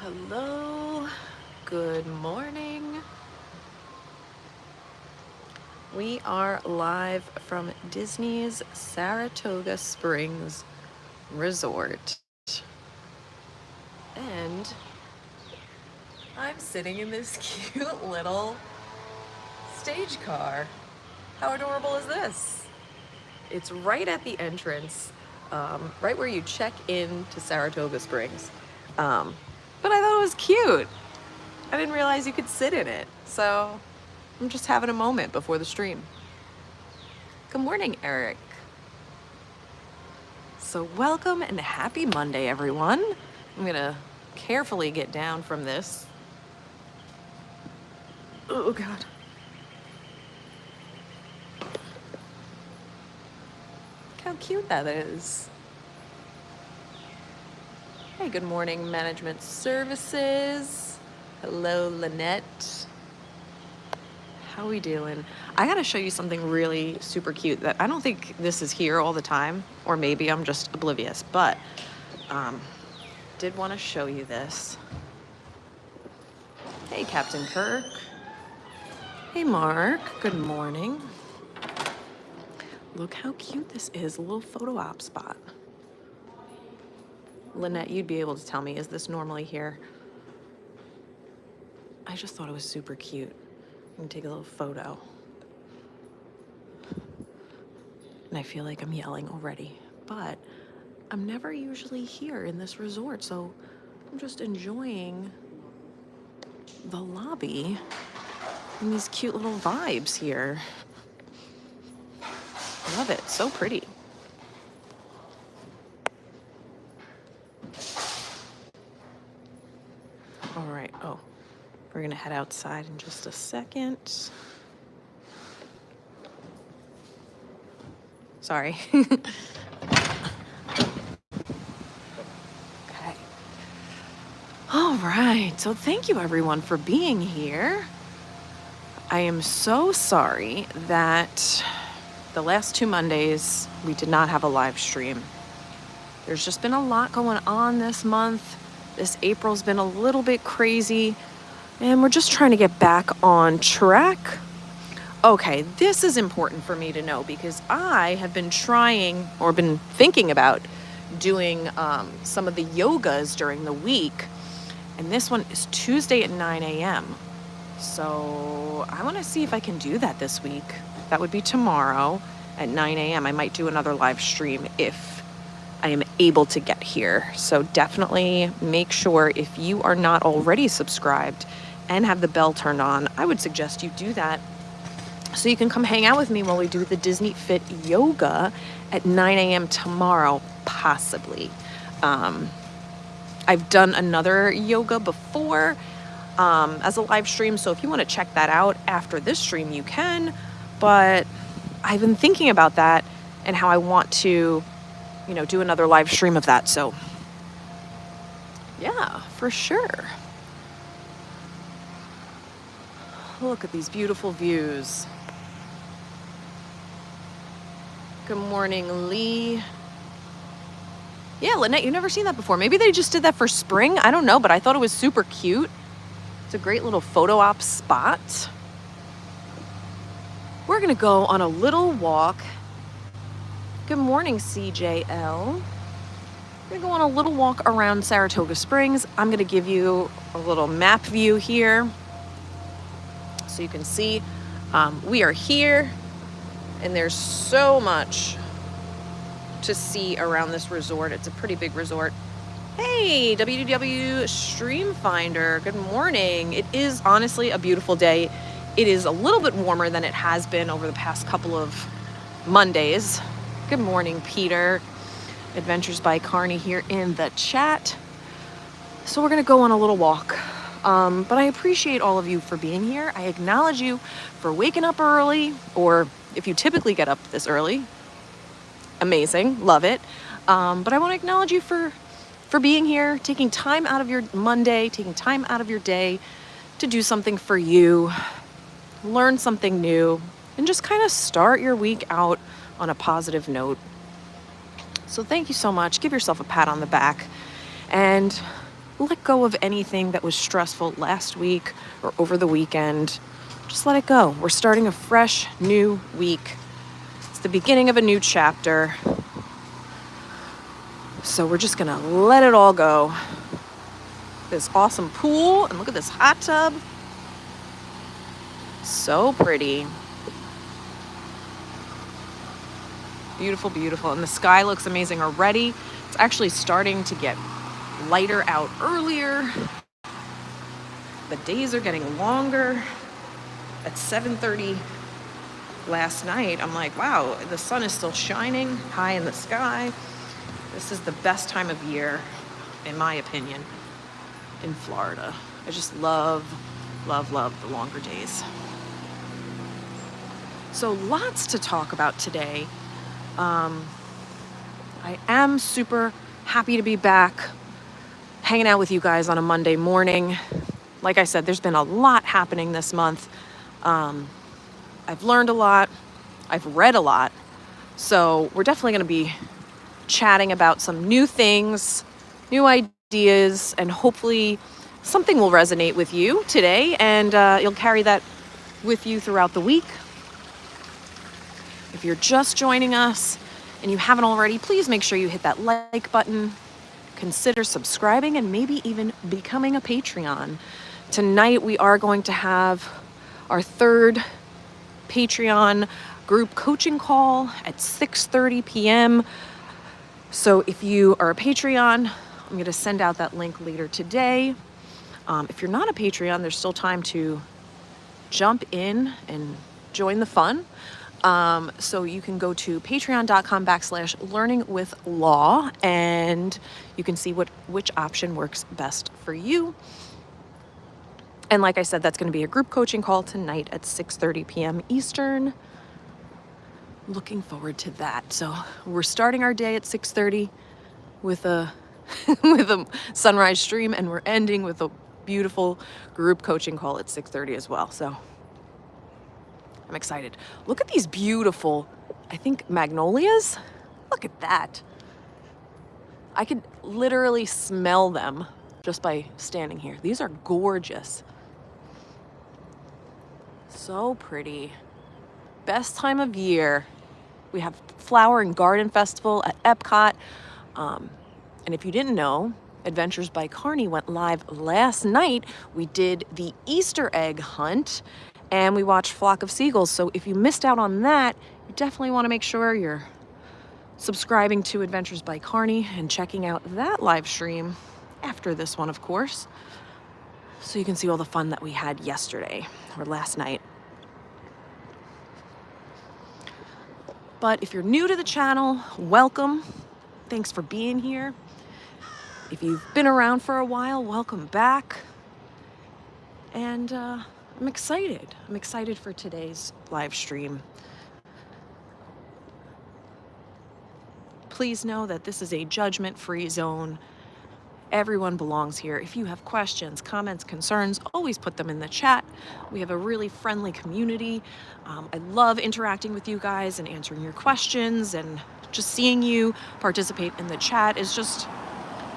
Hello, good morning. We are live from Disney's Saratoga Springs Resort. And I'm sitting in this cute little stage car. How adorable is this? It's right at the entrance, right where you check in to Saratoga Springs. But I thought it was cute. I didn't realize you could sit in it, so I'm just having a moment before the stream. Good morning, Eric. So welcome and happy Monday, everyone. I'm gonna carefully get down from this. Oh, God. Look how cute that is. Hey, good morning, Management Services. Hello, Lynette. How we doing? I gotta show you something really super cute that I don't think this is here all the time, or maybe I'm just oblivious, but did want to show you this. Hey, Captain Kirk. Hey, Mark. Good morning. Look how cute this is, a little photo op spot. Lynette, you'd be able to tell me, is this normally here? I just thought it was super cute. I'm gonna take a little photo. And I feel like I'm yelling already, but I'm never usually here in this resort, so I'm just enjoying the lobby and these cute little vibes here. Love it, so pretty. All right, we're gonna head outside in just a second. Sorry. Okay. All right, so thank you everyone for being here. I am so sorry that the last 2 Mondays we did not have a live stream. There's just been a lot going on this month. This April's been a little bit crazy, and we're just trying to get back on track. Okay, this is important for me to know because I have been been thinking about doing some of the yogas during the week, and this one is Tuesday at 9 a.m. So I want to see if I can do that this week. That would be tomorrow at 9 a.m. I might do another live stream if I am able to get here. So definitely make sure, if you are not already subscribed and have the bell turned on, I would suggest you do that so you can come hang out with me while we do the Disney Fit yoga at 9 a.m. tomorrow, possibly. I've done another yoga before as a live stream, so if you want to check that out after this stream, you can. But I've been thinking about that and how I want to, do another live stream of that. So yeah, for sure. Look at these beautiful views. Good morning, Lee. Yeah, Lynette, you've never seen that before. Maybe they just did that for spring. I don't know, but I thought it was super cute. It's a great little photo op spot. We're going to go on a little walk. Good morning, CJL. We're going to go on a little walk around Saratoga Springs. I'm going to give you a little map view here so you can see. We are here, and there's so much to see around this resort. It's a pretty big resort. Hey, WDW Stream Finder, good morning. It is honestly a beautiful day. It is a little bit warmer than it has been over the past couple of Mondays. Good morning, Peter. Adventures by Carney here in the chat. So we're going to go on a little walk. But I appreciate all of you for being here. I acknowledge you for waking up early, or if you typically get up this early, amazing, love it. But I want to acknowledge you for being here, taking time out of your Monday, taking time out of your day to do something for you, learn something new, and just kind of start your week out on a positive note. So thank you so much. Give yourself a pat on the back. And let go of anything that was stressful last week or over the weekend. Just let it go. We're starting a fresh new week. It's the beginning of a new chapter. So we're just gonna let it all go. This awesome pool, and look at this hot tub. So pretty. Beautiful, beautiful. And the sky looks amazing already. It's actually starting to get lighter out earlier. The days are getting longer. At 7:30 last night, I'm like, wow, the sun is still shining high in the sky. This is the best time of year, in my opinion, in Florida. I just love, love, love the longer days. So lots to talk about today. I am super happy to be back hanging out with you guys on a Monday morning. Like I said, there's been a lot happening this month. I've learned a lot. I've read a lot. So we're definitely going to be chatting about some new things, new ideas, and hopefully something will resonate with you today, and you'll carry that with you throughout the week. If you're just joining us and you haven't already, please make sure you hit that like button, consider subscribing, and maybe even becoming a Patreon. Tonight we are going to have our third Patreon group coaching call at 6:30 p.m. So if you are a Patreon, I'm going to send out that link later today. If you're not a Patreon, there's still time to jump in and join the fun. So you can go to patreon.com/learningwithlaw, and you can see which option works best for you. And like I said, that's going to be a group coaching call tonight at 6:30 p.m. Eastern. Looking forward to that. So we're starting our day at 6:30 with a with a sunrise stream, and we're ending with a beautiful group coaching call at 6:30 as well. So I'm excited. Look at these beautiful, I think, magnolias. Look at that. I could literally smell them just by standing here. These are gorgeous. So pretty. Best time of year. We have Flower and Garden Festival at Epcot. And if you didn't know, Adventures by Carney went live last night. We did the Easter egg hunt, and we watched Flock of Seagulls. So if you missed out on that, you definitely want to make sure you're subscribing to Adventures by Carney and checking out that live stream after this one, of course, so you can see all the fun that we had yesterday or last night. But if you're new to the channel, welcome. Thanks for being here. If you've been around for a while, welcome back. And I'm excited. I'm excited for today's live stream. Please know that this is a judgment-free zone. Everyone belongs here. If you have questions, comments, concerns, always put them in the chat. We have a really friendly community. I love interacting with you guys and answering your questions, and just seeing you participate in the chat is just,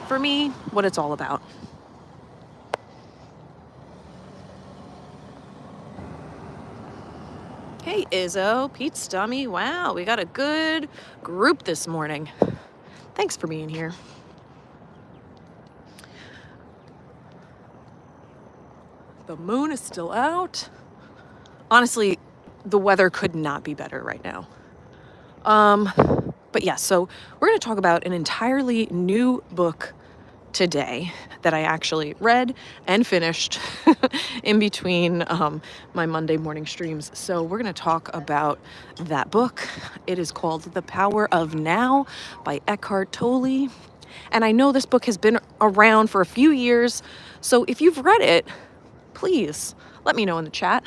for me, what it's all about. Hey Izzo, Pete Stummy, wow, we got a good group this morning. Thanks for being here. The moon is still out. Honestly, the weather could not be better right now. But yeah, so we're going to talk about an entirely new book today that I actually read and finished in between my Monday morning streams. So we're going to talk about that book. It is called The Power of Now by Eckhart Tolle. And I know this book has been around for a few years. So if you've read it, please let me know in the chat.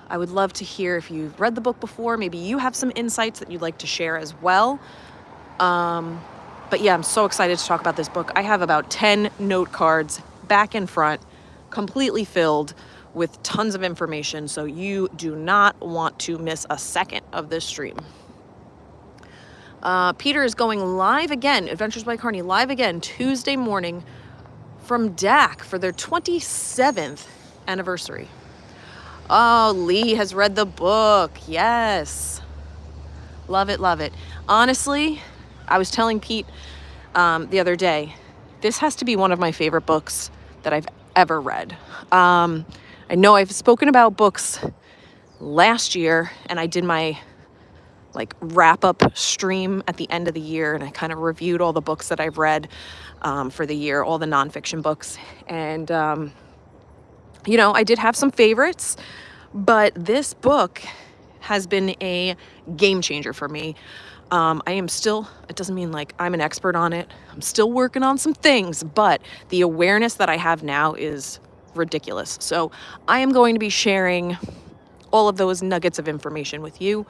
I would love to hear if you've read the book before. Maybe you have some insights that you'd like to share as well. But yeah, I'm so excited to talk about this book. I have about 10 note cards back and front, completely filled with tons of information. So you do not want to miss a second of this stream. Peter is going live again, Adventures by Carney, live again Tuesday morning from DAC for their 27th anniversary. Oh, Lee has read the book. Yes. Love it, love it. Honestly, I was telling Pete the other day, this has to be one of my favorite books that I've ever read. I know I've spoken about books last year, and I did my wrap-up stream at the end of the year, and I kind of reviewed all the books that I've read for the year, all the nonfiction books. And, I did have some favorites, but this book has been a game changer for me. It doesn't mean I'm an expert on it. I'm still working on some things, but the awareness that I have now is ridiculous. So I am going to be sharing all of those nuggets of information with you.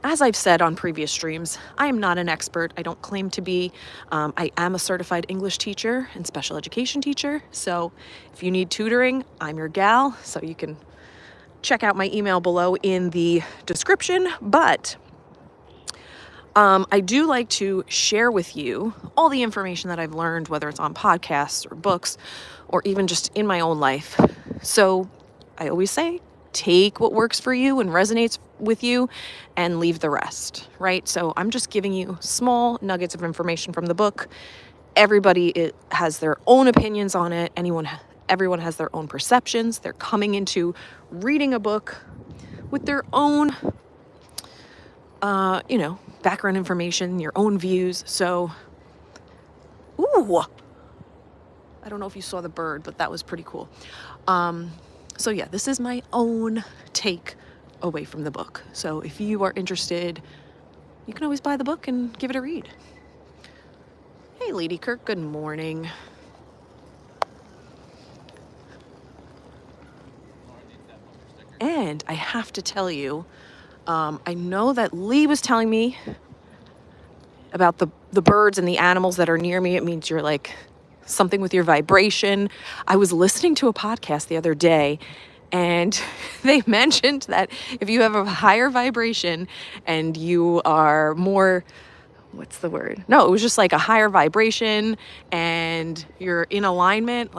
As I've said on previous streams, I am not an expert. I don't claim to be. I am a certified English teacher and special education teacher. So if you need tutoring, I'm your gal. So you can check out my email below in the description. But I do like to share with you all the information that I've learned, whether it's on podcasts or books or even just in my own life. So I always say, take what works for you and resonates with you and leave the rest, right? So I'm just giving you small nuggets of information from the book. Everybody has their own opinions on it. Everyone has their own perceptions. They're coming into reading a book with their own, background information, your own views. So, I don't know if you saw the bird, but that was pretty cool. So yeah, this is my own take away from the book. So if you are interested, you can always buy the book and give it a read. Hey, Lady Kirk, good morning. And I have to tell you, I know that Lee was telling me about the birds and the animals that are near me. It means you're something with your vibration. I was listening to a podcast the other day, and they mentioned that if you have a higher vibration and you are more, what's the word? No, it was just a higher vibration and you're in alignment,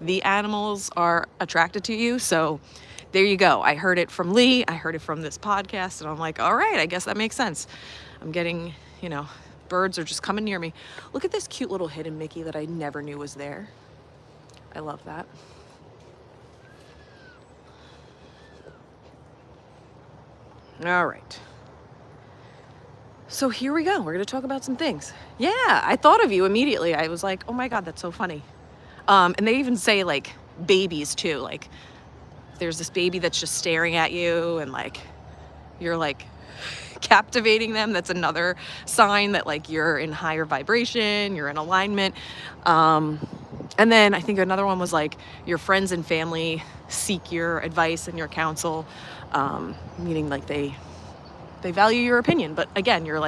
the animals are attracted to you. So there you go. I heard it from Lee. I heard it from this podcast, and I'm like, all right, I guess that makes sense. I'm getting, birds are just coming near me. Look at this cute little hidden Mickey that I never knew was there. I love that. All right. So here we go. We're going to talk about some things. Yeah, I thought of you immediately. I was like, oh my God, that's so funny. And they even say babies too. There's this baby that's just staring at you and you're captivating them. That's another sign that you're in higher vibration, you're in alignment. And then I think another one was your friends and family seek your advice and your counsel, meaning they value your opinion. But again, you're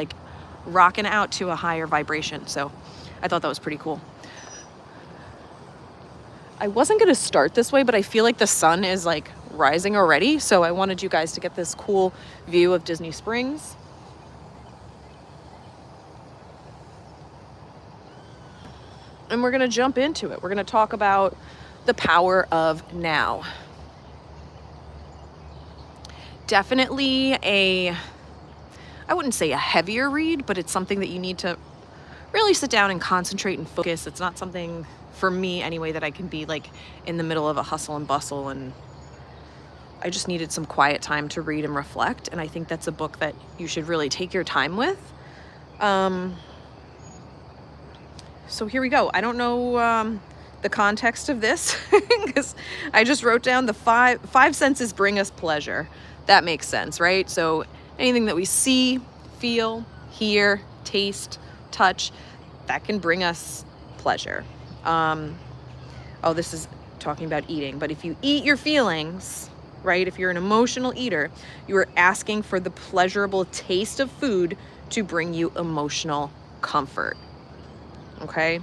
rocking out to a higher vibration. So I thought that was pretty cool. I wasn't going to start this way, but I feel like the sun is rising already. So I wanted you guys to get this cool view of Disney Springs. And we're going to jump into it. We're going to talk about the power of now. Definitely I wouldn't say a heavier read, but it's something that you need to really sit down and concentrate and focus. It's not something, for me anyway, that I can be in the middle of a hustle and bustle, and I just needed some quiet time to read and reflect. And I think that's a book that you should really take your time with. So here we go. I don't know the context of this because I just wrote down the five senses bring us pleasure. That makes sense, right? So anything that we see, feel, hear, taste, touch, that can bring us pleasure. This is talking about eating, but if you eat your feelings, right? If you're an emotional eater, you are asking for the pleasurable taste of food to bring you emotional comfort. Okay?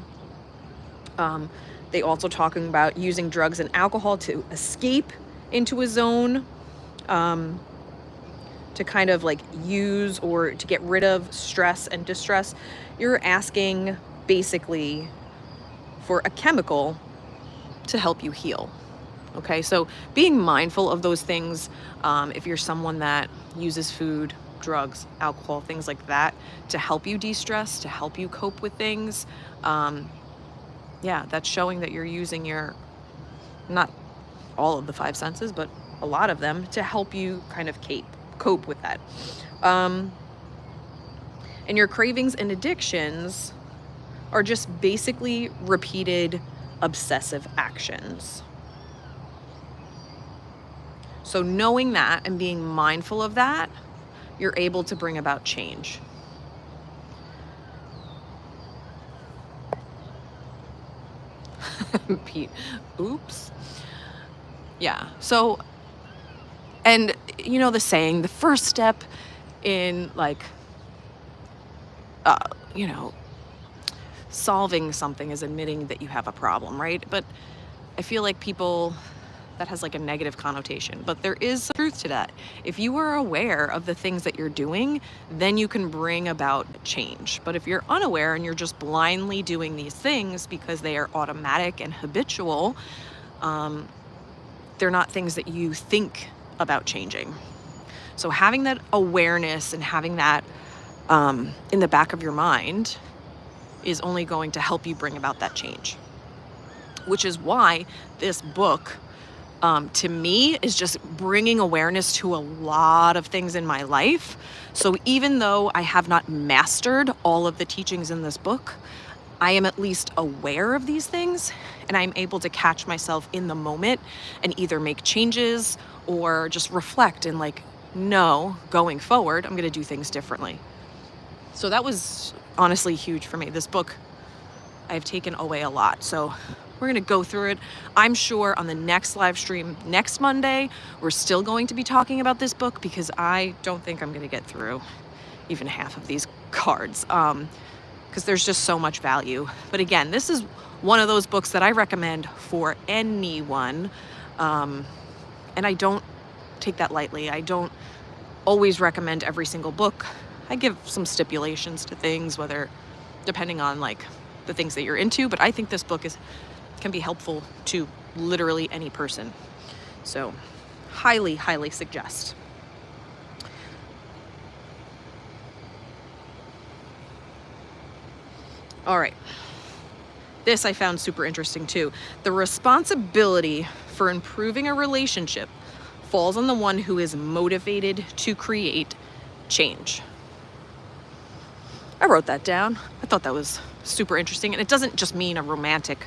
They also talking about using drugs and alcohol to escape into a zone, to kind of use or to get rid of stress and distress. You're asking basically for a chemical to help you heal. Okay, so being mindful of those things, if you're someone that uses food, drugs, alcohol, things like that to help you de-stress, to help you cope with things, that's showing that you're using not all of the five senses, but a lot of them to help you kind of cope with that. And your cravings and addictions are just basically repeated obsessive actions. So knowing that and being mindful of that, you're able to bring about change. Pete, oops. Yeah, so, and the saying, the first step in solving something is admitting that you have a problem, right? But I feel like that has like a negative connotation, but there is some truth to that. If you are aware of the things that you're doing, then you can bring about change. But if you're unaware and you're just blindly doing these things because they are automatic and habitual, they're not things that you think about changing. So having that awareness and having that in the back of your mind is only going to help you bring about that change. Which is why this book, to me, is just bringing awareness to a lot of things in my life. So even though I have not mastered all of the teachings in this book, I am at least aware of these things, and I'm able to catch myself in the moment and either make changes or just reflect and no, going forward, I'm going to do things differently. So that was honestly huge for me. This book, I've taken away a lot. So we're going to go through it. I'm sure on the next live stream next Monday, we're still going to be talking about this book because I don't think I'm going to get through even half of these cards. Because there's just so much value. But again, this is one of those books that I recommend for anyone. And I don't take that lightly. I don't always recommend every single book. I give some stipulations to things, depending on the things that you're into. But I think this book can be helpful to literally any person. So highly, highly suggest. All right. This I found super interesting too. The responsibility for improving a relationship falls on the one who is motivated to create change. I wrote that down. I thought that was super interesting. And it doesn't just mean a romantic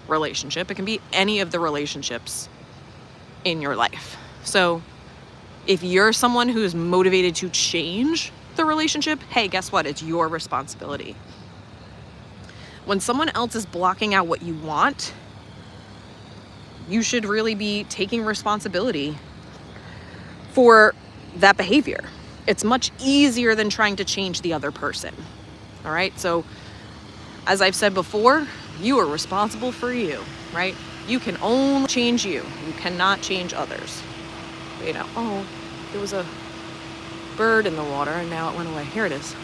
relationship. It can be any of the relationships in your life. So if you're someone who is motivated to change the relationship, hey, guess what? It's your responsibility. When someone else is blocking out what you want, you should really be taking responsibility for that behavior. It's much easier than trying to change the other person. All right. So as I've said before, you are responsible for you, right? You can only change you. You cannot change others. Oh, there was a bird in the water and now it went away. Here it is.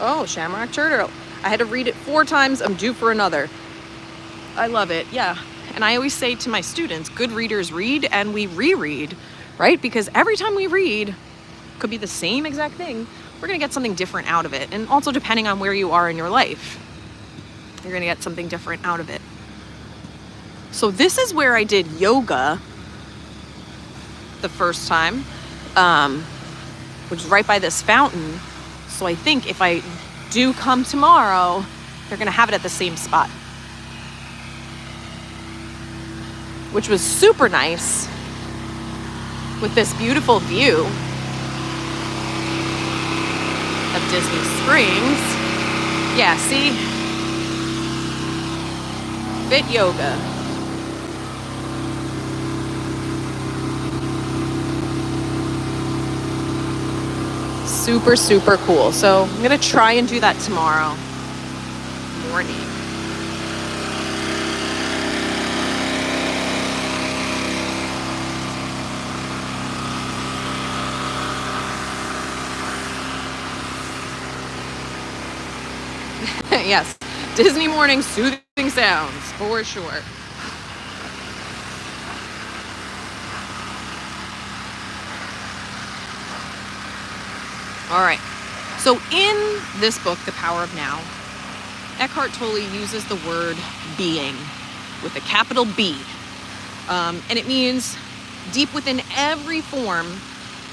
Oh, Shamrock Turtle. I had to read it 4 times. I'm due for another. I love it. Yeah. And I always say to my students, good readers read and we reread, right? Because every time we read, could be the same exact thing, we're going to get something different out of it. And also depending on where you are in your life, you're going to get something different out of it. So this is where I did yoga the first time, which is right by this fountain. So I think if I do come tomorrow, they're going to have it at the same spot, which was super nice with this beautiful view of Disney Springs. Yeah, see? Fit yoga. Super, super cool. So I'm going to try and do that tomorrow morning. Yes, Disney morning soothing sounds, for sure. All right. So in this book, The Power of Now, Eckhart Tolle uses the word being with a capital B. And it means deep within every form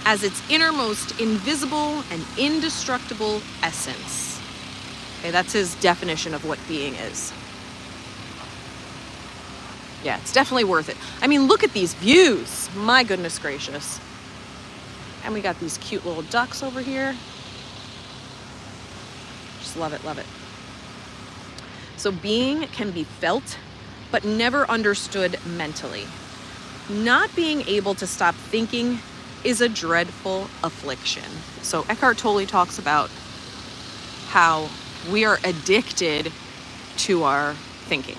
as its innermost invisible and indestructible essence. Okay, that's his definition of what being is. Yeah, it's definitely worth it. I mean, look at these views. My goodness gracious. And we got these cute little ducks over here. Just love it, love it. So being can be felt, but never understood mentally. Not being able to stop thinking is a dreadful affliction. So Eckhart Tolle talks about how we are addicted to our thinking.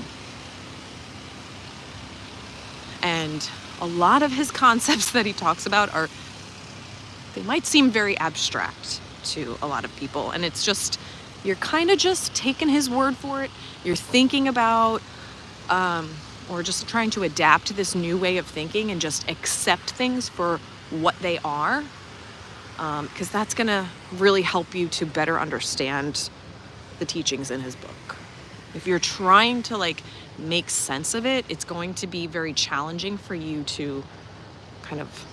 And a lot of his concepts that he talks about they might seem very abstract to a lot of people. And it's just, you're kind of just taking his word for it. You're thinking about, or just trying to adapt to this new way of thinking and just accept things for what they are. Because that's going to really help you to better understand the teachings in his book. If you're trying to make sense of it, it's going to be very challenging for you to kind of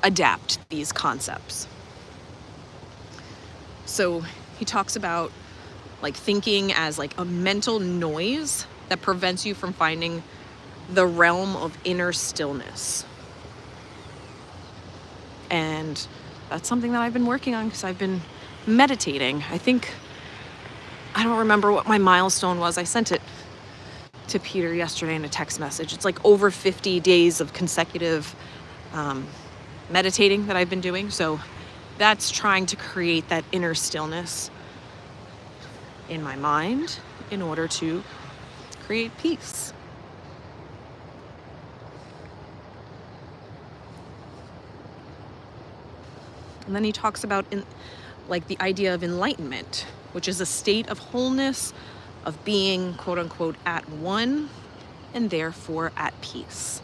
adapt these concepts. So he talks about thinking as a mental noise that prevents you from finding the realm of inner stillness. And that's something that I've been working on because I've been meditating. I don't remember what my milestone was. I sent it to Peter yesterday in a text message. It's over 50 days of consecutive meditating that I've been doing. So that's trying to create that inner stillness in my mind in order to create peace. And then he talks about the idea of enlightenment, which is a state of wholeness, of being, quote unquote, at one and therefore at peace.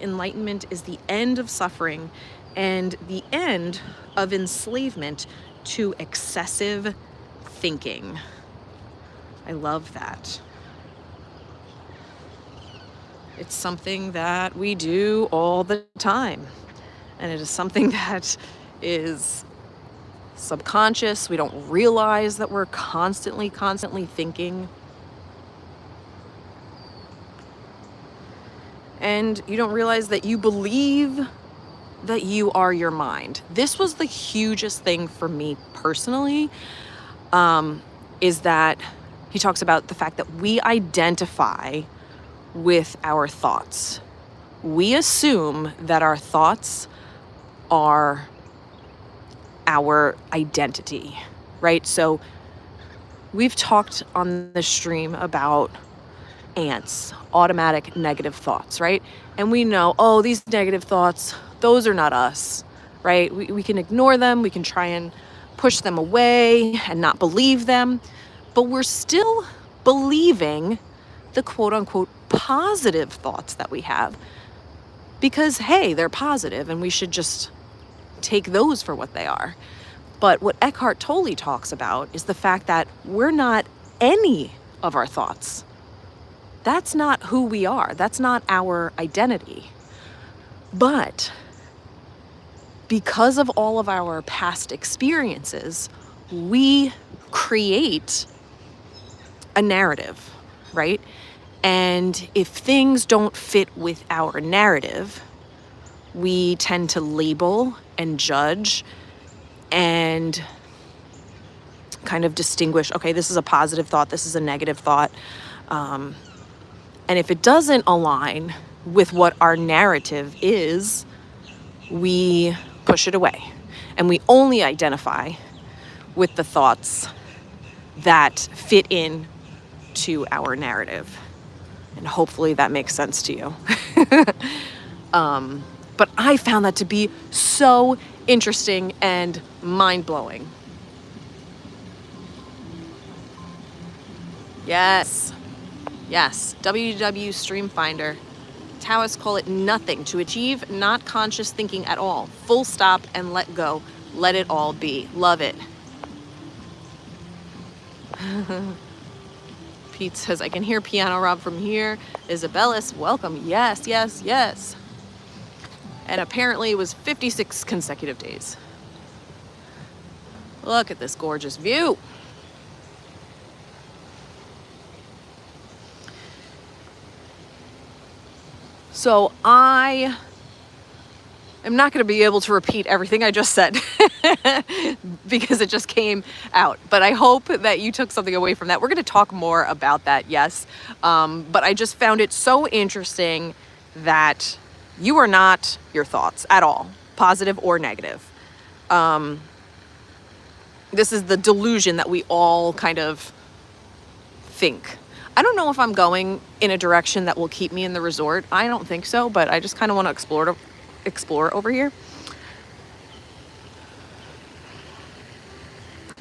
Enlightenment is the end of suffering and the end of enslavement to excessive thinking. I love that. It's something that we do all the time. And it is something that is subconscious. We don't realize that we're constantly thinking. And you don't realize that you believe that you are your mind. This was the hugest thing for me personally, is that he talks about the fact that we identify with our thoughts. We assume that our thoughts are our identity, right? So we've talked on the stream about ants, automatic negative thoughts, right? And we know, these negative thoughts, those are not us, right? We can ignore them. We can try and push them away and not believe them. But we're still believing the quote unquote positive thoughts that we have because, hey, they're positive and we should just take those for what they are. But what Eckhart Tolle talks about is the fact that we're not any of our thoughts. That's not who we are. That's not our identity. But because of all of our past experiences, we create a narrative, right? And if things don't fit with our narrative, we tend to label and judge and kind of distinguish, okay, this is a positive thought, this is a negative thought. And if it doesn't align with what our narrative is, we push it away. And we only identify with the thoughts that fit in to our narrative. And hopefully that makes sense to you. But I found that to be so interesting and mind-blowing. Yes. Yes. WW Stream Finder. Taoists call it nothing, to achieve not conscious thinking at all. Full stop and let go. Let it all be. Love it. Pete says, I can hear Piano Rob from here. Isabellis, welcome. Yes, yes, yes. And apparently it was 56 consecutive days. Look at this gorgeous view. So I am not going to be able to repeat everything I just said because it just came out. But I hope that you took something away from that. We're going to talk more about that, yes. But I just found it so interesting that you are not your thoughts at all, positive or negative. This is the delusion that we all kind of think. I don't know if I'm going in a direction that will keep me in the resort. I don't think so, but I just kind of want to explore over here.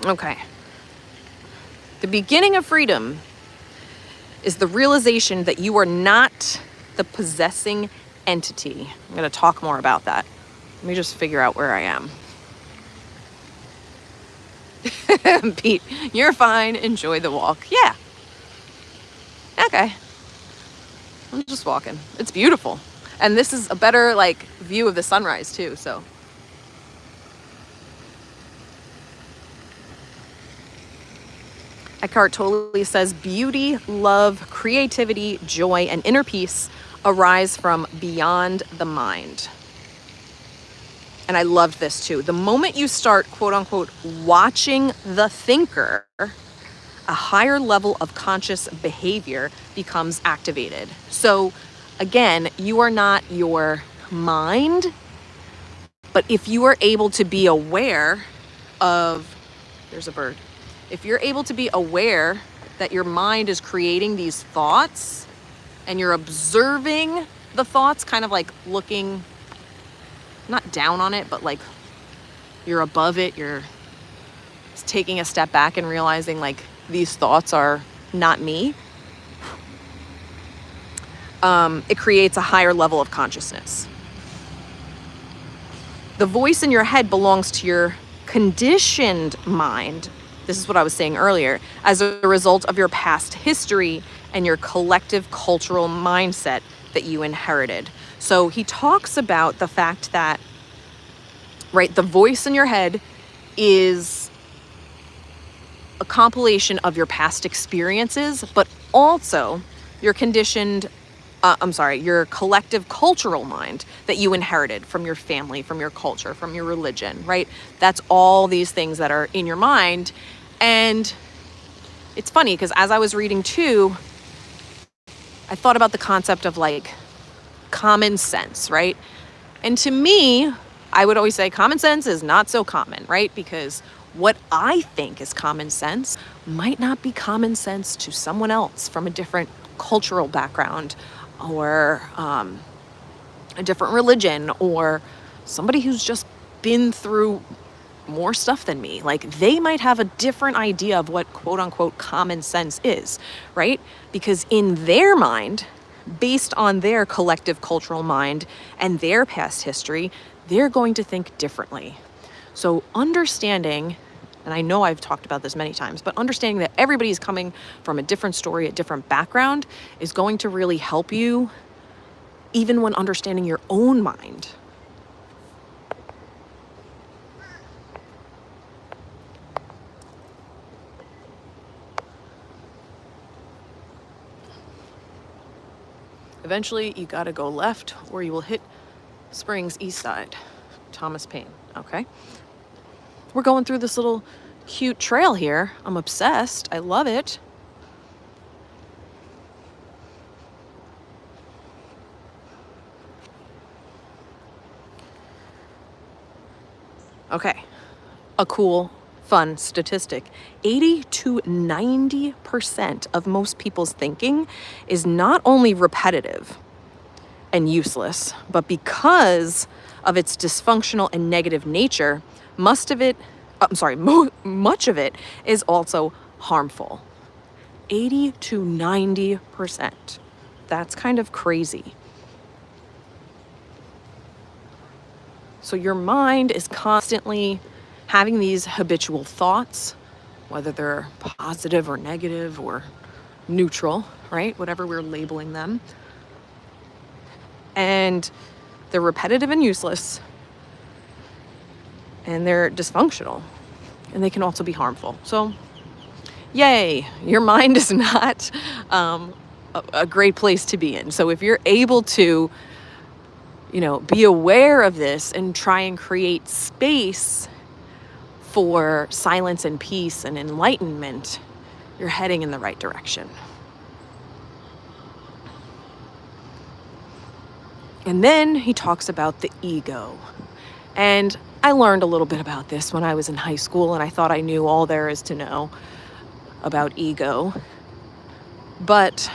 Okay. The beginning of freedom is the realization that you are not the possessing entity. I'm going to talk more about that. Let me just figure out where I am. Pete, you're fine. Enjoy the walk. Yeah. Okay. I'm just walking. It's beautiful. And this is a better view of the sunrise too, so. Eckhart Tolle says, beauty, love, creativity, joy, and inner peace arise from beyond the mind. And I loved this too. The moment you start, quote unquote, watching the thinker, a higher level of conscious behavior becomes activated. So again, you are not your mind, but if you are able to be aware of, there's a bird. If you're able to be aware that your mind is creating these thoughts and you're observing the thoughts, kind of like looking, not down on it, but like you're above it, you're taking a step back and realizing these thoughts are not me. It creates a higher level of consciousness. The voice in your head belongs to your conditioned mind. This is what I was saying earlier, as a result of your past history and your collective cultural mindset that you inherited. So he talks about the fact that, right, the voice in your head is a compilation of your past experiences, but also your your collective cultural mind that you inherited from your family, from your culture, from your religion, right? That's all these things that are in your mind. And it's funny because as I was reading too, I thought about the concept of common sense, right? And to me, I would always say common sense is not so common, right? Because what I think is common sense might not be common sense to someone else from a different cultural background or a different religion or somebody who's just been through more stuff than me. They might have a different idea of what quote unquote common sense is, right? Because in their mind, based on their collective cultural mind and their past history, they're going to think differently. So understanding, and I know I've talked about this many times, but understanding that everybody's coming from a different story, a different background is going to really help you even when understanding your own mind. Eventually, you gotta go left or you will hit Springs East Side. Thomas Paine, okay? We're going through this little cute trail here. I'm obsessed. I love it. Okay, a cool, fun statistic. 80 to 90% of most people's thinking is not only repetitive and useless, but because of its dysfunctional and negative nature, much of it is also harmful. 80 to 90%. That's kind of crazy. So your mind is constantly having these habitual thoughts, whether they're positive or negative or neutral, right? Whatever we're labeling them. And they're repetitive and useless. And they're dysfunctional. And they can also be harmful. So, yay, your mind is not a great place to be in. So if you're able to, be aware of this and try and create space for silence and peace and enlightenment, you're heading in the right direction. And then he talks about the ego. And I learned a little bit about this when I was in high school, and I thought I knew all there is to know about ego. But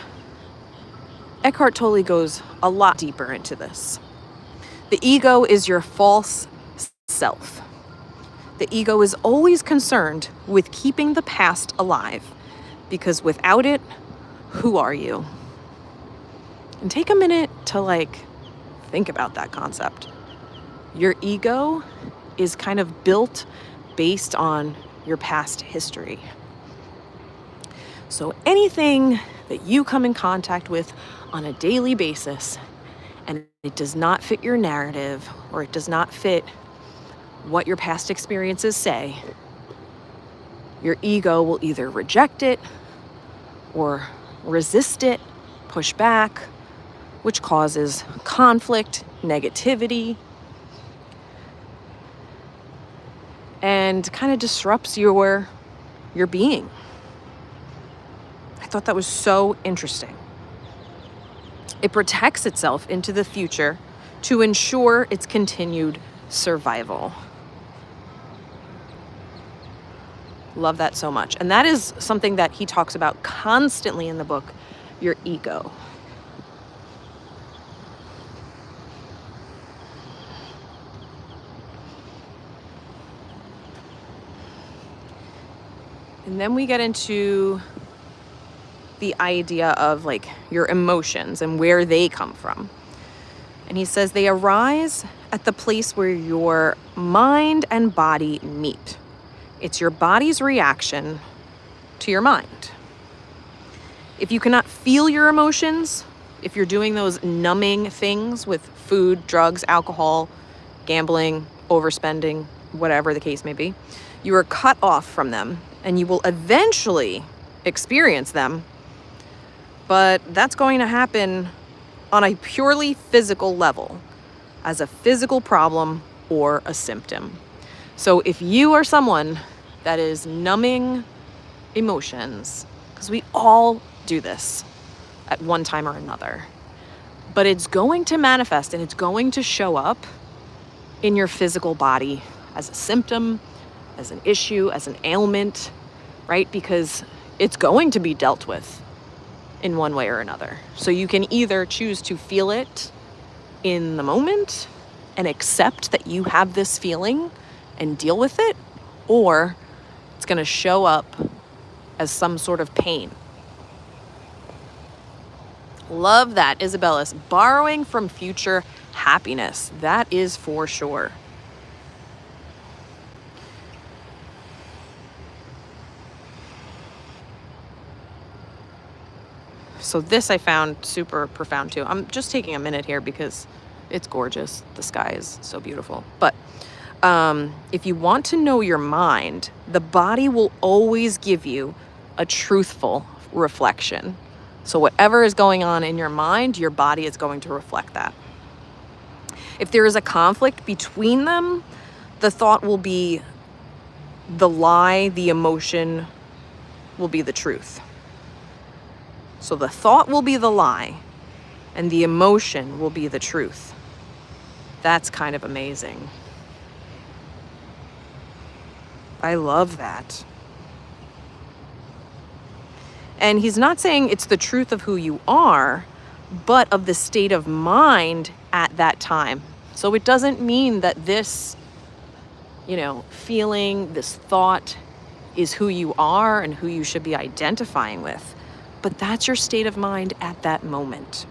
Eckhart Tolle goes a lot deeper into this. The ego is your false self. The ego is always concerned with keeping the past alive, because without it, who are you? And take a minute to think about that concept. Your ego is kind of built based on your past history. So anything that you come in contact with on a daily basis and it does not fit your narrative or it does not fit what your past experiences say, your ego will either reject it or resist it, push back, which causes conflict, negativity, and kind of disrupts your being. I thought that was so interesting. It protects itself into the future to ensure its continued survival. Love that so much. And that is something that he talks about constantly in the book, your ego. And then we get into the idea of your emotions and where they come from. And he says they arise at the place where your mind and body meet. It's your body's reaction to your mind. If you cannot feel your emotions, if you're doing those numbing things with food, drugs, alcohol, gambling, overspending, whatever the case may be, you are cut off from them and you will eventually experience them. But that's going to happen on a purely physical level, as a physical problem or a symptom. So if you are someone that is numbing emotions, because we all do this at one time or another, but it's going to manifest and it's going to show up in your physical body as a symptom, as an issue, as an ailment, right? Because it's going to be dealt with in one way or another. So you can either choose to feel it in the moment and accept that you have this feeling and deal with it, or it's going to show up as some sort of pain. Love that, Isabella's borrowing from future happiness. That is for sure. So this I found super profound too. I'm just taking a minute here because it's gorgeous. The sky is so beautiful. But if you want to know your mind, the body will always give you a truthful reflection. So whatever is going on in your mind, your body is going to reflect that. If there is a conflict between them, the thought will be the lie, the emotion will be the truth. So the thought will be the lie, and the emotion will be the truth. That's kind of amazing. I love that. And he's not saying it's the truth of who you are, but of the state of mind at that time. So it doesn't mean that this, feeling, this thought is who you are and who you should be identifying with. but that's your state of mind at that moment.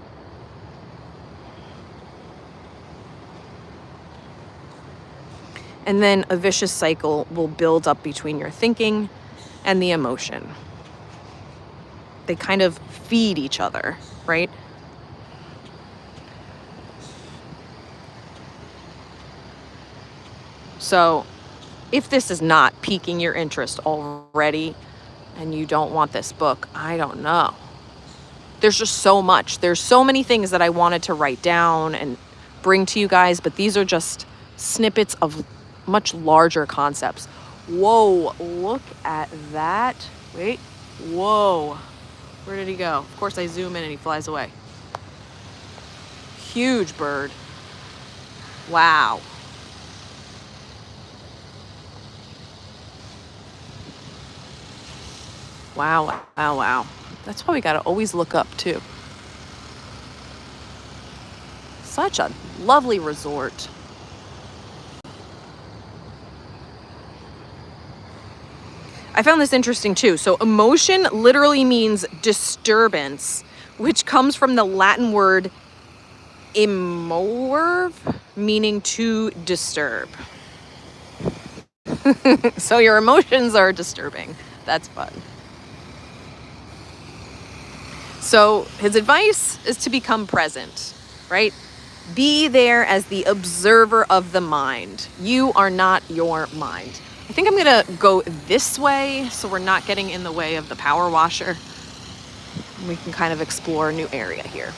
And then a vicious cycle will build up between your thinking and the emotion. They kind of feed each other, right? So if this is not piquing your interest already and you don't want this book, I don't know. There's just so much. There's so many things that I wanted to write down and bring to you guys, but these are just snippets of much larger concepts. Whoa, look at that. Wait, whoa. Where did he go? Of course I zoom in and he flies away. Huge bird. Wow. Wow, wow, wow. That's why we gotta always look up too. Such a lovely resort. I found this interesting too. So emotion literally means disturbance, which comes from the Latin word immover, meaning to disturb. So your emotions are disturbing. That's fun. So his advice is to become present, right? Be there as the observer of the mind. You are not your mind. I think I'm gonna go this way so we're not getting in the way of the power washer. We can kind of explore a new area here.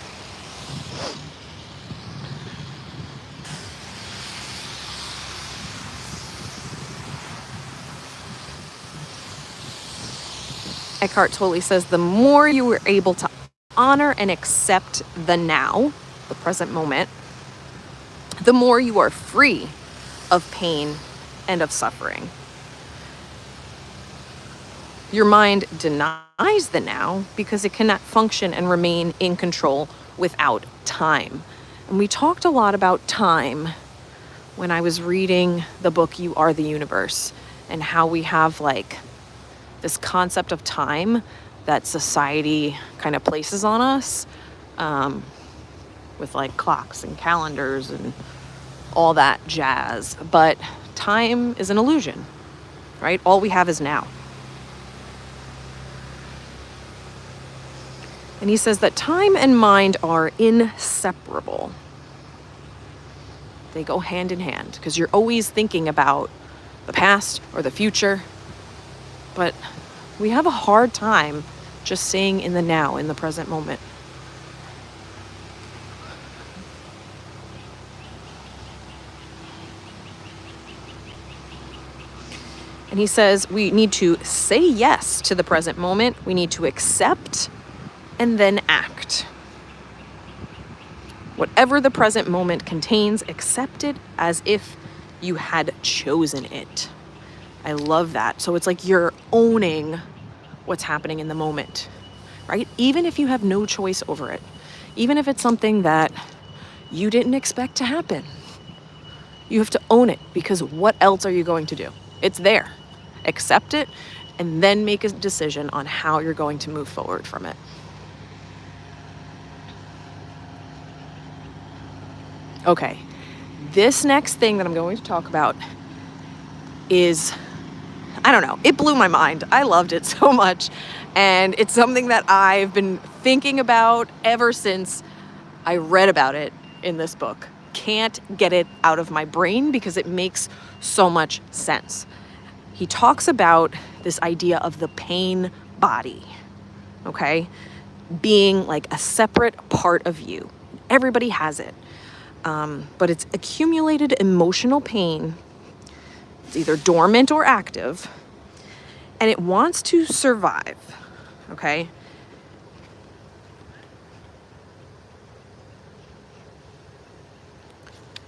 Eckhart Tolle says the more you are able to honor and accept the now, the present moment, the more you are free of pain and of suffering. Your mind denies the now because it cannot function and remain in control without time. And we talked a lot about time when I was reading the book You Are the Universe, and how we have like this concept of time that society kind of places on us, with like clocks and calendars and all that jazz. But time is an illusion, right? All we have is now. And he says that time and mind are inseparable. They go hand in hand because you're always thinking about the past or the future. But we have a hard time just staying in the now, in the present moment. And he says we need to say yes to the present moment. We need to accept and then act. Whatever the present moment contains, accept it as if you had chosen it. I love that. So it's like you're owning what's happening in the moment, right? Even if you have no choice over it, even if it's something that you didn't expect to happen, you have to own it, because what else are you going to do? It's there. Accept it and then make a decision on how you're going to move forward from it. Okay, this next thing that I'm going to talk about is, I don't know, it blew my mind. I loved it so much. And it's something that I've been thinking about ever since I read about it in this book. Can't get it out of my brain because it makes so much sense. He talks about this idea of the pain body, okay? Being like a separate part of you. Everybody has it. But it's accumulated emotional pain. It's either dormant or active, and it wants to survive, okay?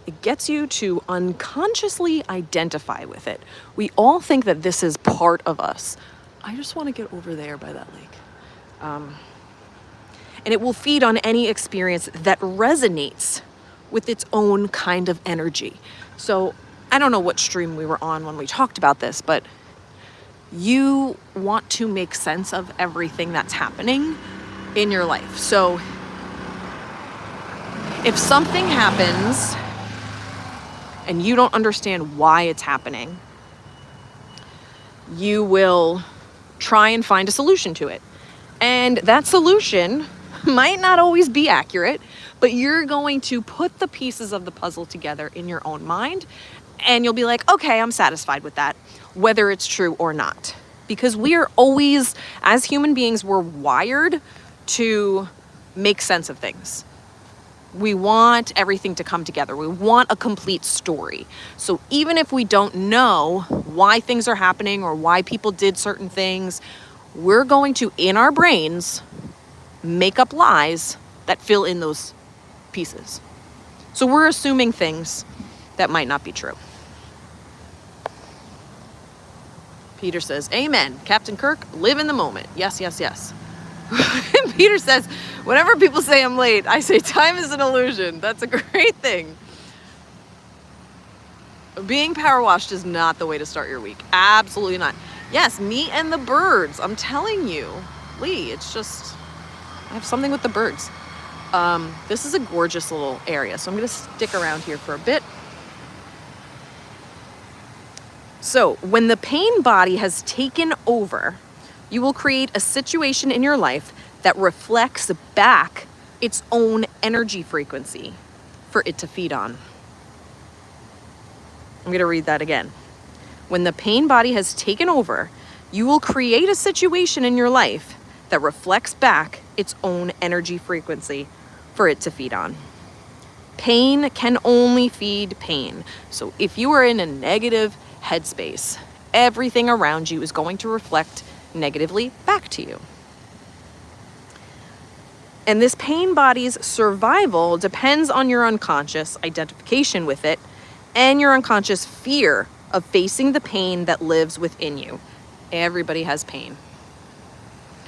It gets you to unconsciously identify with it. We all think that this is part of us. I just want to get over there by that lake. And it will feed on any experience that resonates with its own kind of energy. So I don't know what stream we were on when we talked about this, but you want to make sense of everything that's happening in your life. So if something happens and you don't understand why it's happening, you will try and find a solution to it. And that solution might not always be accurate, but you're going to put the pieces of the puzzle together in your own mind, and you'll be like, okay, I'm satisfied with that, whether it's true or not. Because we are always, as human beings, we're wired to make sense of things. We want everything to come together. We want a complete story. So even if we don't know why things are happening or why people did certain things, we're going to, in our brains, make up lies that fill in those pieces. So we're assuming things that might not be true. Peter says, amen. Captain Kirk, live in the moment. Yes, yes, yes. Peter says, whenever people say I'm late, I say time is an illusion. That's a great thing. Being power washed is not the way to start your week. Absolutely not. Yes, me and the birds. I'm telling you, Lee, it's just, I have something with the birds. This is a gorgeous little area, so I'm going to stick around here for a bit. So when the pain body has taken over, you will create a situation in your life that reflects back its own energy frequency for it to feed on. I'm going to read that again. When the pain body has taken over, you will create a situation in your life that reflects back its own energy frequency for it to feed on. Pain can only feed pain. So if you are in a negative headspace, everything around you is going to reflect negatively back to you. And this pain body's survival depends on your unconscious identification with it and your unconscious fear of facing the pain that lives within you. Everybody has pain.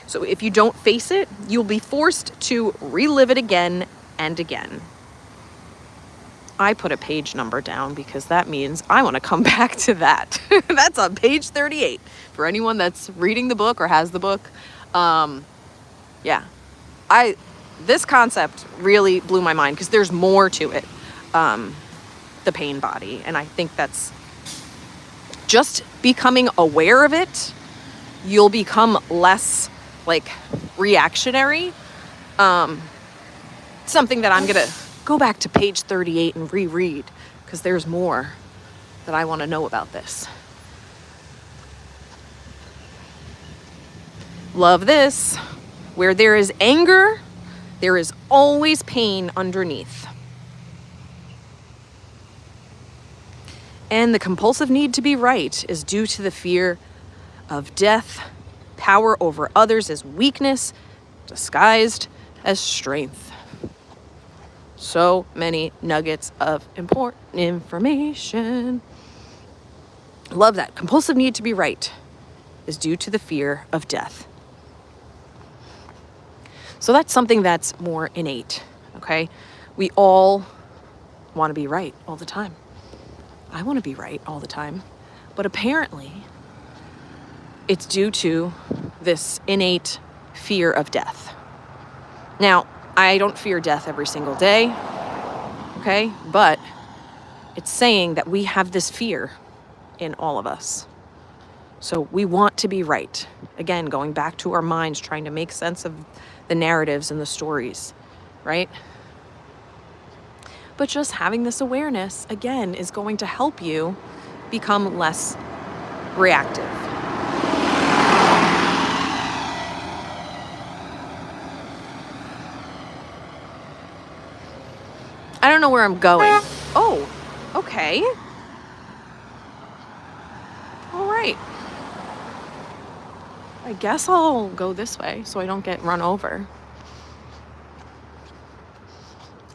So if you don't face it, you'll be forced to relive it again and again. I put a page number down because that means I want to come back to that. That's on page 38 for anyone that's reading the book or has the book. This concept really blew my mind because there's more to it, the pain body. And I think that's just becoming aware of it. You'll become less reactionary. Something that I'm going to go back to page 38 and reread because there's more that I want to know about this. Love this. Where there is anger, there is always pain underneath. And the compulsive need to be right is due to the fear of death. Power over others is weakness, disguised as strength. So many nuggets of important information. Love that. Compulsive need to be right is due to the fear of death. So that's something that's more innate, okay? We all want to be right all the time. I want to be right all the time. But apparently, it's due to this innate fear of death. Now, I don't fear death every single day, okay? But it's saying that we have this fear in all of us. So we want to be right. Again, going back to our minds, trying to make sense of the narratives and the stories, right? But just having this awareness, again, is going to help you become less reactive. I don't know where I'm going. Oh, okay. All right. I guess I'll go this way so I don't get run over.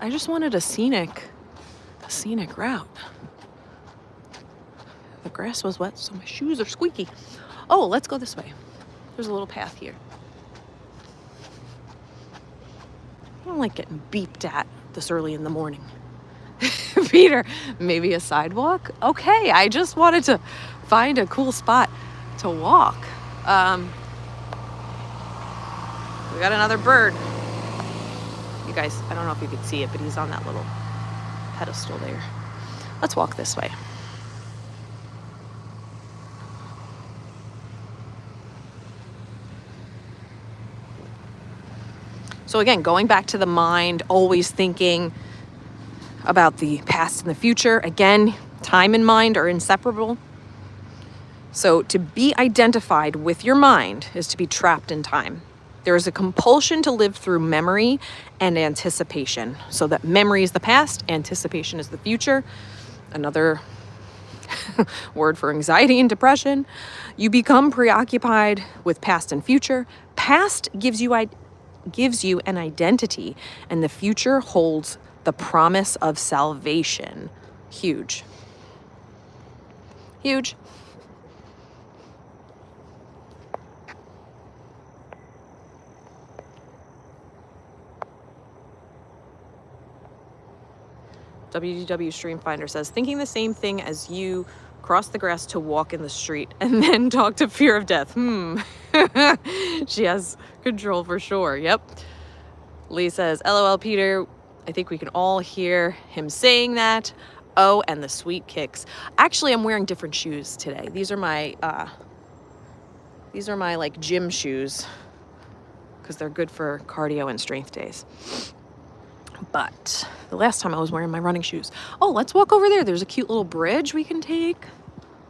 I just wanted a scenic route. The grass was wet, so my shoes are squeaky. Oh, let's go this way. There's a little path here. I don't like getting beeped at this early in the morning. Peter, maybe a sidewalk? Okay, I just wanted to find a cool spot to walk. We got another bird. You guys, I don't know if you can see it, but he's on that little pedestal there. Let's walk this way. So again, going back to the mind, always thinking about the past and the future. Again, time and mind are inseparable. So to be identified with your mind is to be trapped in time. There is a compulsion to live through memory and anticipation. So that memory is the past, anticipation is the future. Another word for anxiety and depression. You become preoccupied with past and future. Past gives you an identity, and the future holds the promise of salvation. Huge. Huge. WDW Streamfinder says, thinking the same thing as you, cross the grass to walk in the street and then talk to fear of death. She has control for sure. Yep. Lee says, LOL, Peter. I think we can all hear him saying that. Oh, and the sweet kicks. Actually, I'm wearing different shoes today. These are my like gym shoes because they're good for cardio and strength days. But the last time I was wearing my running shoes. Oh, let's walk over there. There's a cute little bridge we can take.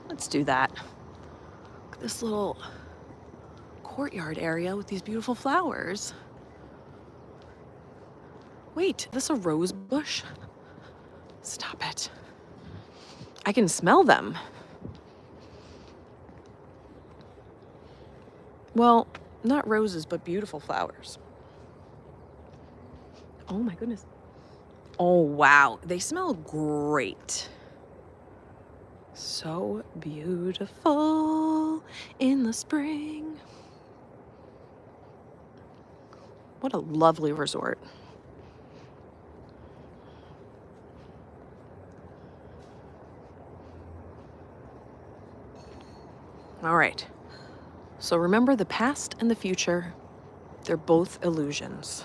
Let's do that. Look at this little courtyard area with these beautiful flowers. Wait, this a rose bush? Stop it. I can smell them. Well, not roses, but beautiful flowers. Oh my goodness. Oh, wow. They smell great. So beautiful in the spring. What a lovely resort. All right. So remember, the past and the future, they're both illusions.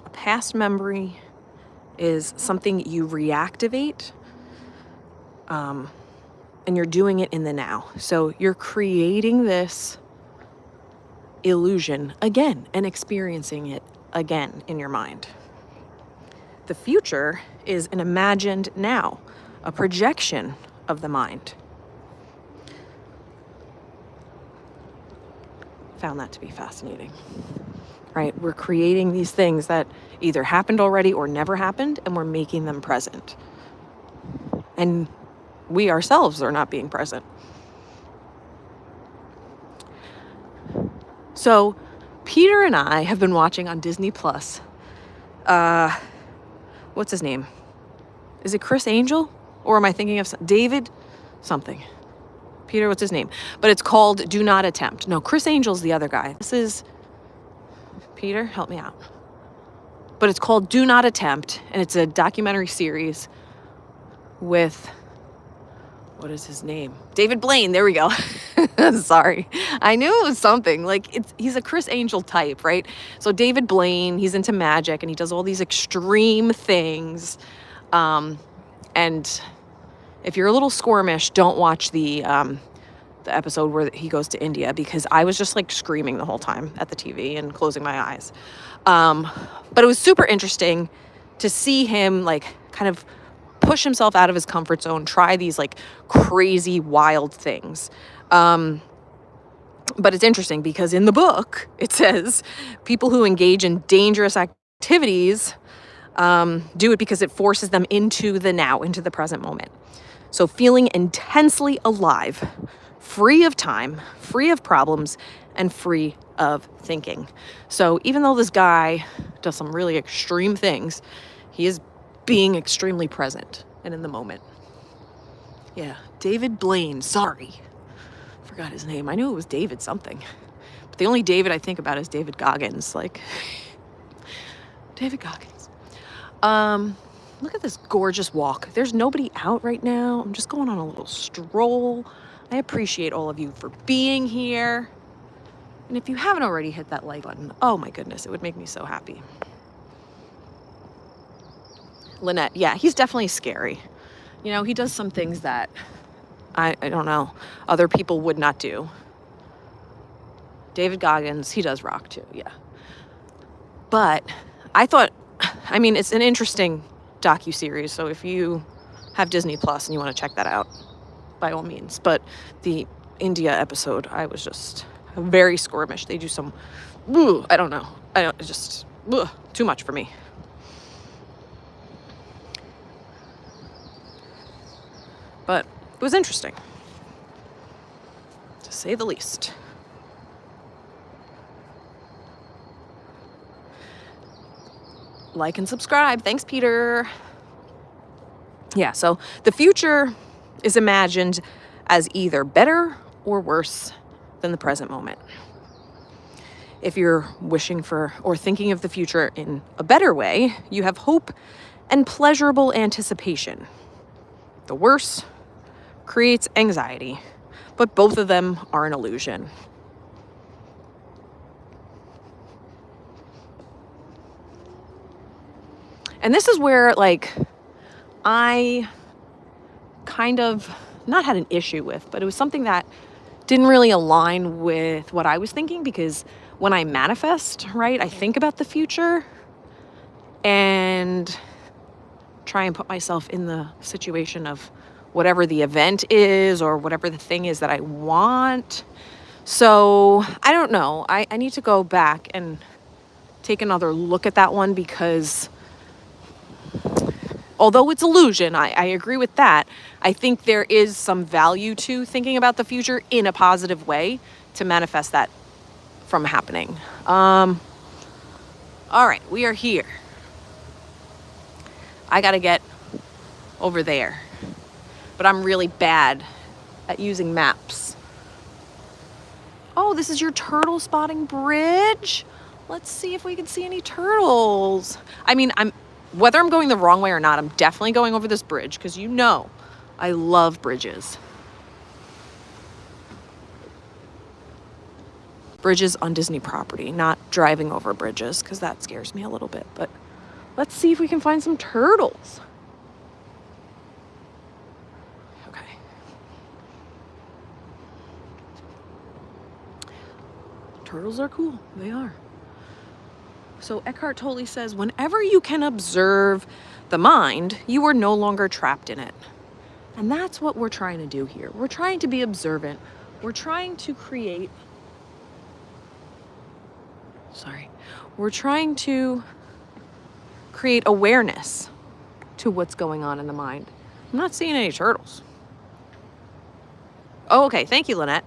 A past memory is something you reactivate, and you're doing it in the now. So you're creating this illusion again and experiencing it again in your mind. The future is an imagined now, a projection of the mind. Found that to be fascinating, right? We're creating these things that either happened already or never happened, and we're making them present. And we ourselves are not being present. So Peter and I have been watching on Disney Plus. What's his name? Is it Chris Angel? Or am I thinking of David something? Peter, what's his name? But it's called Do Not Attempt. No, Chris Angel's the other guy. This is Peter, help me out. But it's called Do Not Attempt, and it's a documentary series with, what is his name? David Blaine, there we go. Sorry. I knew it was something. Like, he's a Chris Angel type, right? So David Blaine, he's into magic, and he does all these extreme things. And if you're a little squirmish, don't watch the episode where he goes to India, because I was just like screaming the whole time at the TV and closing my eyes. But it was super interesting to see him like kind of push himself out of his comfort zone, try these like crazy, wild things. But it's interesting because in the book, it says people who engage in dangerous activities do it because it forces them into the now, into the present moment. So feeling intensely alive, free of time, free of problems, and free of thinking. So even though this guy does some really extreme things, he is being extremely present and in the moment. Yeah, David Blaine, sorry. Forgot his name. I knew it was David something. But the only David I think about is David Goggins. Like, David Goggins. Look at this gorgeous walk. There's nobody out right now. I'm just going on a little stroll. I appreciate all of you for being here. And if you haven't already hit that like button, oh my goodness, it would make me so happy. Lynette, yeah, he's definitely scary. You know, he does some things that I don't know, other people would not do. David Goggins, he does rock too, yeah. But I thought, I mean, it's an interesting docuseries, so if you have Disney Plus and you want to check that out, by all means. But the India episode, I was just very squirmish. They do some, I don't know. Too much for me. But it was interesting, to say the least. Like and subscribe. Thanks, Peter. Yeah, so the future is imagined as either better or worse than the present moment. If you're wishing for or thinking of the future in a better way, you have hope and pleasurable anticipation. The worse creates anxiety, but both of them are an illusion. And this is where, like, I kind of not had an issue with, but it was something that didn't really align with what I was thinking, because when I manifest, right, I think about the future and try and put myself in the situation of whatever the event is or whatever the thing is that I want. So I don't know. I need to go back and take another look at that one, because although it's illusion, I agree with that. I think there is some value to thinking about the future in a positive way to manifest that from happening. All right, we are here. I got to get over there, but I'm really bad at using maps. Oh, this is your turtle spotting bridge. Let's see if we can see any turtles. I mean, whether I'm going the wrong way or not, I'm definitely going over this bridge, because you know I love bridges. Bridges on Disney property, not driving over bridges, because that scares me a little bit. But let's see if we can find some turtles. Okay. Turtles are cool. They are. So Eckhart Tolle says, whenever you can observe the mind, you are no longer trapped in it. And that's what we're trying to do here. We're trying to be observant. We're trying to create awareness to what's going on in the mind. I'm not seeing any turtles. Oh, okay. Thank you, Lynette.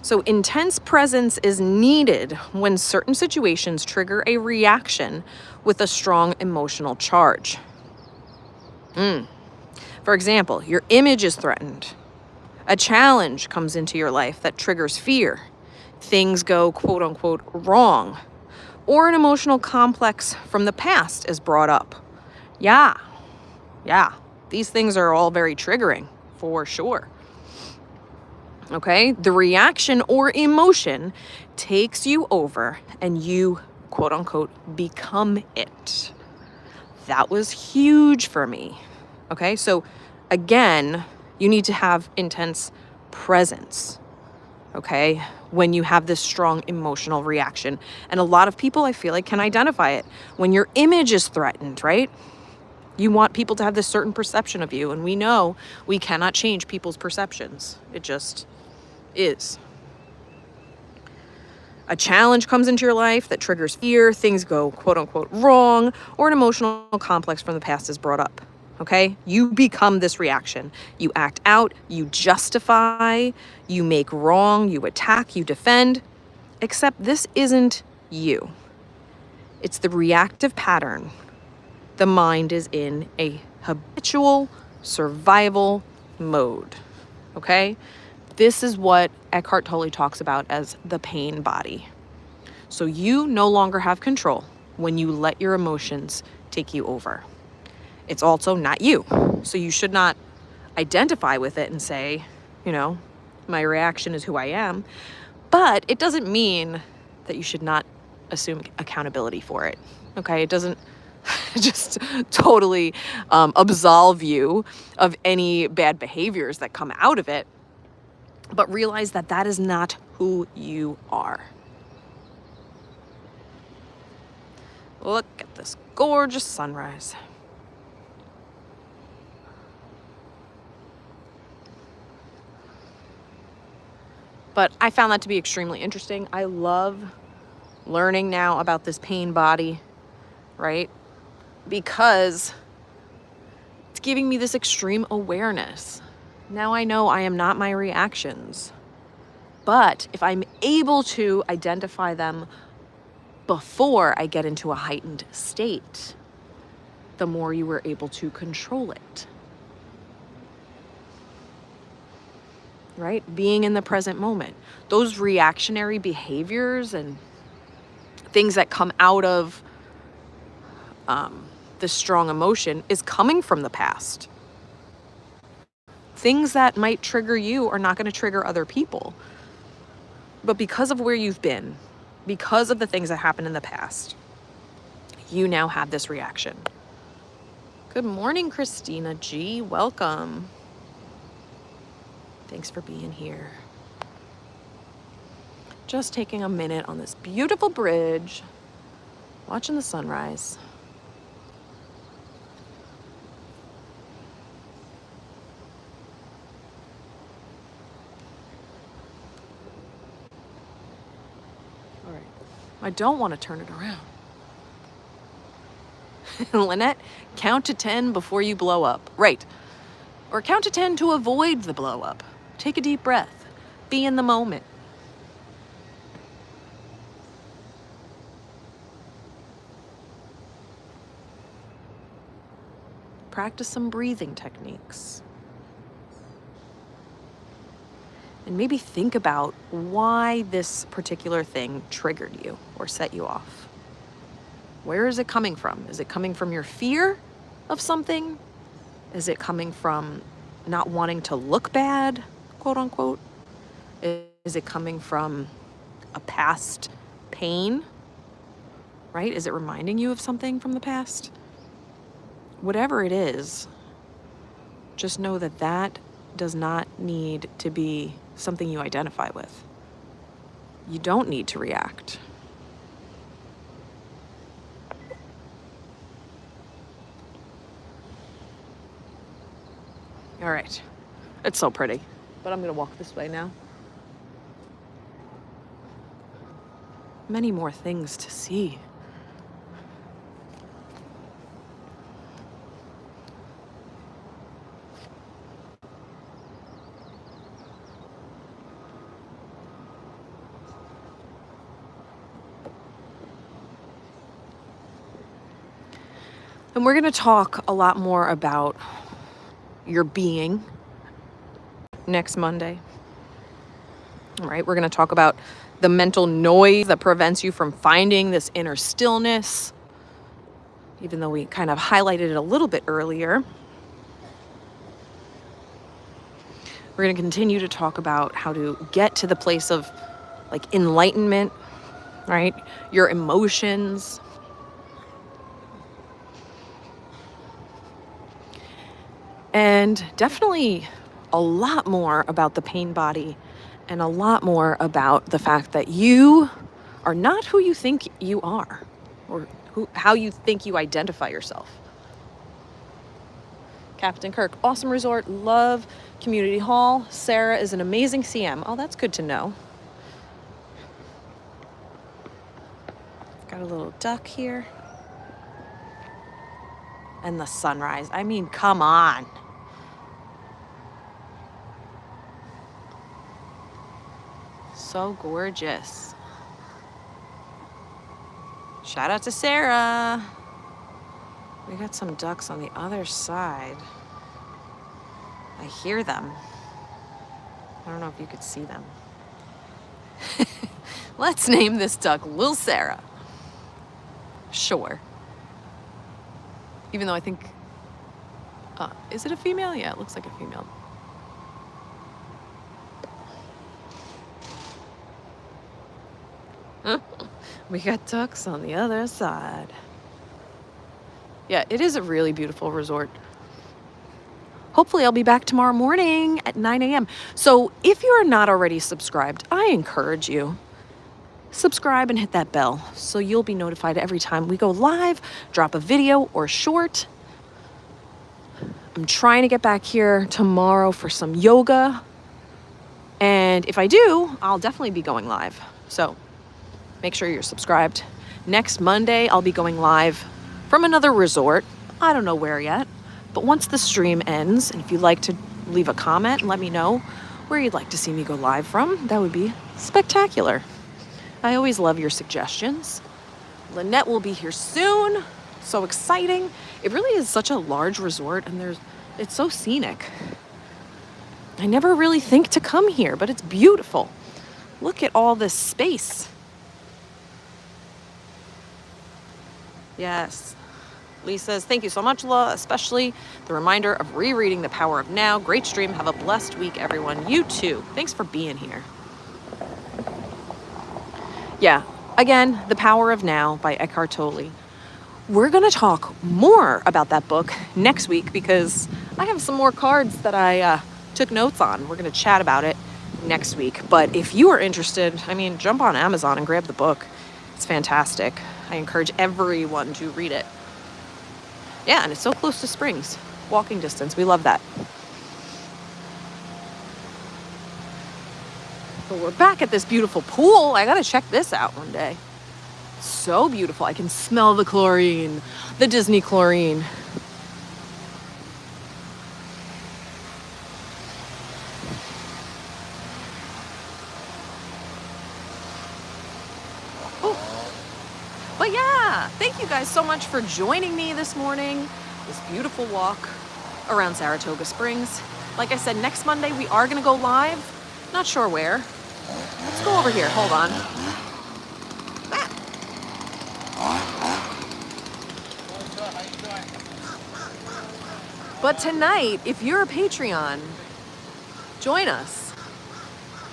So intense presence is needed when certain situations trigger a reaction with a strong emotional charge. For example, your image is threatened. A challenge comes into your life that triggers fear. Things go, quote unquote, wrong. Or an emotional complex from the past is brought up. Yeah. These things are all very triggering, for sure. Okay, the reaction or emotion takes you over and you, quote unquote, become it. That was huge for me. Okay, so again, you need to have intense presence, okay, when you have this strong emotional reaction. And a lot of people, I feel like, can identify it. When your image is threatened, right? You want people to have this certain perception of you. And we know we cannot change people's perceptions. It just is. A challenge comes into your life that triggers fear, things go, quote unquote, wrong, or an emotional complex from the past is brought up. Okay? You become this reaction. You act out, you justify, you make wrong, you attack, you defend. Except this isn't you. It's the reactive pattern. The mind is in a habitual survival mode. Okay? This is what Eckhart Tolle talks about as the pain body. So you no longer have control when you let your emotions take you over. It's also not you. So you should not identify with it and say, My reaction is who I am. But it doesn't mean that you should not assume accountability for it. Okay? It doesn't just totally absolve you of any bad behaviors that come out of it. But realize that that is not who you are. Look at this gorgeous sunrise. But I found that to be extremely interesting. I love learning now about this pain body, right? Because it's giving me this extreme awareness. Now I know I am not my reactions. But if I'm able to identify them before I get into a heightened state, the more you were able to control it. Right? Being in the present moment. Those reactionary behaviors and things that come out of this strong emotion is coming from the past. Things that might trigger you are not going to trigger other people. But because of where you've been, because of the things that happened in the past, you now have this reaction. Good morning, Christina G. Welcome. Thanks for being here. Just taking a minute on this beautiful bridge, watching the sunrise. All right. I don't want to turn it around. Lynette, count to 10 before you blow up. Right. Or count to 10 to avoid the blow up. Take a deep breath. Be in the moment. Practice some breathing techniques. And maybe think about why this particular thing triggered you or set you off. Where is it coming from? Is it coming from your fear of something? Is it coming from not wanting to look bad, quote unquote? Is it coming from a past pain, right? Is it reminding you of something from the past? Whatever it is, just know that that does not need to be something you identify with. You don't need to react. All right, it's so pretty, but I'm gonna walk this way now. Many more things to see. And we're gonna talk a lot more about your being next Monday. All right, we're going to talk about the mental noise that prevents you from finding this inner stillness, even though we kind of highlighted it a little bit earlier. We're going to continue to talk about how to get to the place of like enlightenment, right? Your emotions. And definitely a lot more about the pain body and a lot more about the fact that you are not who you think you are or how you think you identify yourself. Captain Kirk, awesome resort, love community hall. Sarah is an amazing CM. Oh, that's good to know. Got a little duck here. And the sunrise. I mean, come on. So gorgeous. Shout out to Sarah. We got some ducks on the other side. I hear them. I don't know if you could see them. Let's name this duck Lil Sarah. Sure. Even though I think, is it a female? Yeah, it looks like a female. We got ducks on the other side. Yeah, it is a really beautiful resort. Hopefully I'll be back tomorrow morning at 9 a.m. So if you are not already subscribed, I encourage you, subscribe and hit that bell so you'll be notified every time we go live, drop a video or short. I'm trying to get back here tomorrow for some yoga. And if I do, I'll definitely be going live. So make sure you're subscribed. Next Monday, I'll be going live from another resort. I don't know where yet. But once the stream ends, and if you'd like to leave a comment and let me know where you'd like to see me go live from, that would be spectacular. I always love your suggestions. Lynette will be here soon. So exciting. It really is such a large resort, and it's so scenic. I never really think to come here, but it's beautiful. Look at all this space. Yes. Lee says, thank you so much, La, especially the reminder of rereading The Power of Now. Great stream. Have a blessed week, everyone. You too. Thanks for being here. Yeah, again, The Power of Now by Eckhart Tolle. We're going to talk more about that book next week because I have some more cards that I took notes on. We're going to chat about it next week. But if you are interested, jump on Amazon and grab the book. It's fantastic. I encourage everyone to read it. Yeah, and it's so close to Springs. Walking distance. We love that. But we're back at this beautiful pool. I gotta check this out one day. So beautiful. I can smell the chlorine. The Disney chlorine. But yeah, thank you guys so much for joining me this morning. This beautiful walk around Saratoga Springs. Like I said, next Monday we are going to go live. Not sure where. Let's go over here. Hold on. But tonight, if you're a Patreon, join us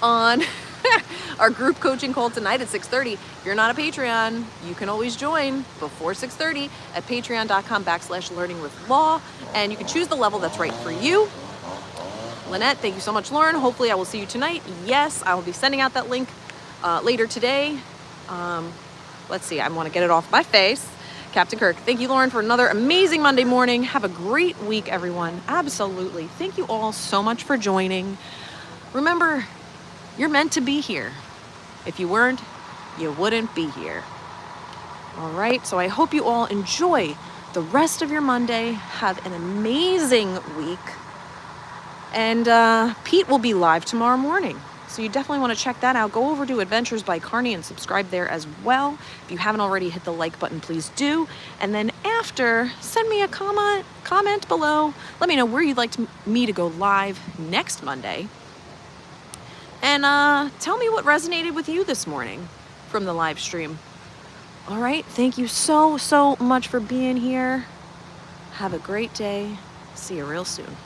on our group coaching call tonight at 6:30. If you're not a Patreon, you can always join before 6:30 at patreon.com/learningwithlaw, and you can choose the level that's right for you. Lynette, thank you so much, Lauren. Hopefully I will see you tonight. Yes, I will be sending out that link later today. Let's see, I want to get it off my face. Captain Kirk, thank you, Lauren, for another amazing Monday morning. Have a great week, everyone. Absolutely. Thank you all so much for joining. Remember, you're meant to be here. If you weren't, you wouldn't be here. All right, so I hope you all enjoy the rest of your Monday. Have an amazing week. And Pete will be live tomorrow morning. So you definitely want to check that out. Go over to Adventures by Carney and subscribe there as well. If you haven't already, hit the like button, please do. And then after, send me a comment below. Let me know where you'd like me to go live next Monday. And tell me what resonated with you this morning from the live stream. All right, thank you so much for being here. Have a great day. See you real soon.